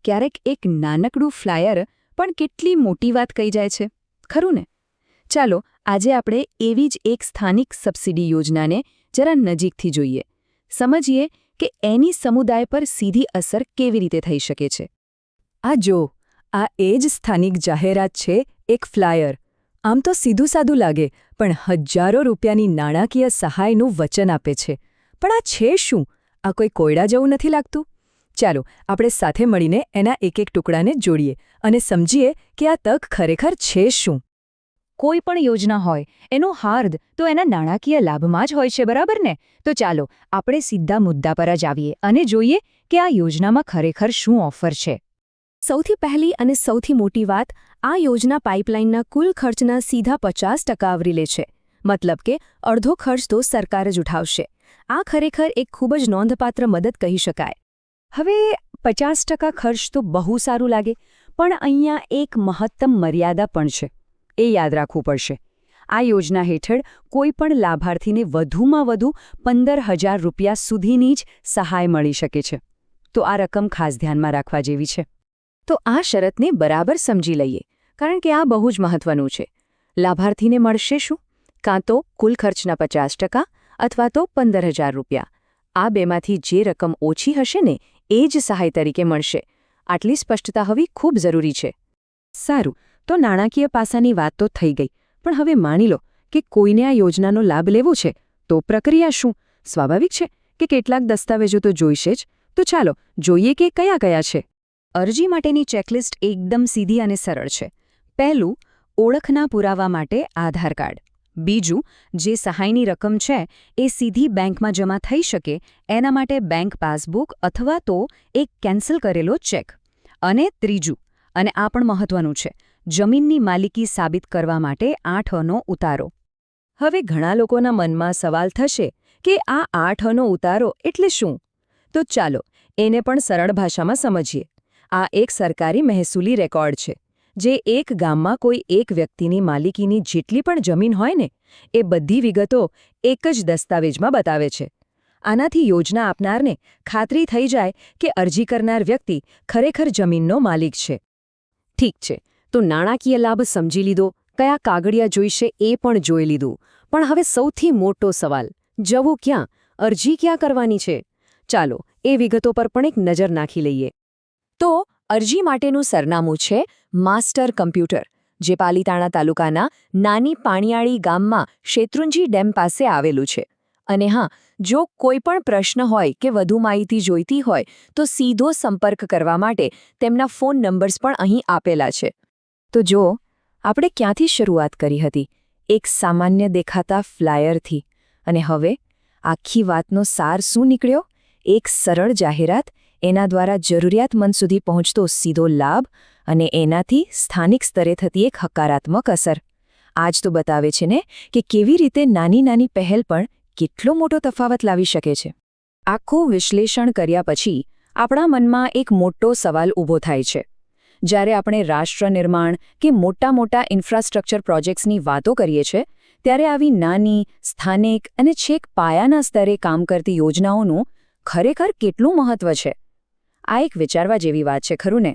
ક્યારેક એક નાનકડું ફ્લાયર પણ કેટલી મોટી વાત કહી જાય છે, ખરું ને? ચાલો આજે આપણે એવી જ એક સ્થાનિક સબસિડી યોજનાને જરા નજીકથી જોઈએ, સમજીએ કે એની સમુદાય પર સીધી અસર કેવી રીતે થઈ શકે છે. આ જો, આ એ જ સ્થાનિક જાહેરાત છે, એક ફ્લાયર. આમ તો સીધું સાદું લાગે, પણ હજારો રૂપિયાની નાણાકીય સહાયનું વચન આપે છે. પણ આ છે શું? આ કોઈ કોયડા જેવું નથી લાગતું? ચાલો આપણે સાથે મળીને એના એક એક ટુકડાને જોડીએ અને સમજીએ કે આ તક ખરેખર છે શું. કોઈ પણ યોજના હોય એનો હાર્દ તો એના નાણાકીય લાભમાં જ હોય છે, બરાબર ને? તો ચાલો આપણે સીધા મુદ્દા પર જ આવીએ અને જોઈએ કે આ યોજનામાં ખરેખર શું ઓફર છે. સૌથી પહેલી અને સૌથી મોટી વાત, આ યોજના પાઇપલાઇનના કુલ ખર્ચના સીધા 50% આવરી લે છે. મતલબ કે અડધો ખર્ચ તો સરકાર જ ઉઠાવશે. આ ખરેખર એક ખૂબ જ નોંધપાત્ર મદદ કહી શકાય. હવે 50% ખર્ચ તો બહુ સારું લાગે, પણ અહીંયા એક મહત્તમ મર્યાદા પણ છે. એ યાદ રાખવું પડશે. આ યોજના હેઠળ કોઈ પણ લાભાર્થીને વધુમાં વધુ 15,000 રૂપિયા સુધીની જ સહાય મળી શકે છે. તો આ રકમ ખાસ ધ્યાનમાં રાખવા જેવી છે. તો આ શરતને બરાબર સમજી લઈએ, કારણ કે આ બહુ જ મહત્વનું છે. લાભાર્થીને મળશે શું? કાં તો કુલ ખર્ચના 50% અથવા તો 15,000 રૂપિયા. આ બેમાંથી જે રકમ ઓછી હશે ને એ જ સહાય તરીકે મળશે. આટલી સ્પષ્ટતા હોવી ખૂબ જરૂરી છે. સારું, તો નાણાકીય પાસાની વાત તો થઈ ગઈ, પણ હવે માની લો કે કોઈને આ યોજનાનો લાભ લેવો છે, તો પ્રક્રિયા શું? સ્વાભાવિક છે કે કેટલાક દસ્તાવેજો તો જોઈશે જ. તો ચાલો જોઈએ કે કયા કયા છે. અરજી માટેની ચેકલિસ્ટ એકદમ સીધી અને સરળ છે. પહેલું, ઓળખના પુરાવા માટે આધાર કાર્ડ. બીજું, જે સહાયની રકમ છે એ સીધી બેંકમાં જમા થઈ શકે એના માટે બેંક પાસબુક અથવા તો એક કેન્સલ કરેલો ચેક. અને ત્રીજું, અને આ પણ મહત્વનું છે, જમીનની માલિકી સાબિત કરવા માટે 8 ઉતારો. હવે ઘણા લોકોના મનમાં સવાલ થશે કે આ 8 ઉતારો એટલે શું? તો ચાલો એને પણ સરળ ભાષામાં સમજીએ. આ એક સરકારી મહેસૂલી રેકોર્ડ છે, જે એક ગામમાં કોઈ એક વ્યક્તિની માલિકીની જેટલી પણ જમીન હોય ને એ બધી વિગતો એક જ દસ્તાવેજમાં બતાવે છે. આનાથી યોજના આપનારને ખાતરી થઈ જાય કે અરજી કરનાર વ્યક્તિ ખરેખર જમીનનો માલિક છે. ઠીક છે, તો નાણાકીય લાભ સમજી લીધો, કયા કાગળિયા જોઈશે એ પણ જોઈ લીધું. પણ હવે સૌથી મોટો સવાલ, જવું ક્યાં? અરજી ક્યાં કરવાની છે? ચાલો એ વિગતો પર પણ એક નજર નાખી લઈએ. તો અરજી માટેનું સરનામું છે માસ્ટર કમ્પ્યુટર, જે પાલીતાણા તાલુકાના નાની પાણીયાળી ગામમાં શેત્રુંજી ડેમ પાસે આવેલું છે. અને હા, જો કોઈ પણ પ્રશ્ન હોય કે વધુ માહિતી જોઈતી હોય તો સીધો સંપર્ક કરવા માટે તેમના ફોન નંબર્સ પણ અહીં આપેલા છે. તો જો આપણે ક્યાંથી શરૂઆત કરી હતી? એક સામાન્ય દેખાતા ફ્લાયરથી. અને હવે આખી વાતનો સાર શું નીકળ્યો? એક સરળ જાહેરાત, એના દ્વારા જરૂરિયાતમંદ સુધી પહોંચતો સીધો લાભ અને એનાથી સ્થાનિક સ્તરે થતી એક હકારાત્મક અસર. આજ તો બતાવે છે ને કે કેવી રીતે નાની નાની પહેલ પણ કેટલો મોટો તફાવત લાવી શકે છે. આખું વિશ્લેષણ કર્યા પછી આપણા મનમાં એક મોટો સવાલ ઊભો થાય છે. જ્યારે આપણે રાષ્ટ્ર નિર્માણ કે મોટા ઇન્ફ્રાસ્ટ્રક્ચર પ્રોજેક્ટ્સની વાતો કરીએ છીએ, ત્યારે આવી નાની, સ્થાનિક અને છેક પાયાના સ્તરે કામ કરતી યોજનાઓનું ખરેખર કેટલું મહત્વ છે? આ એક વિચારવા જેવી વાત છે, ખરું ને?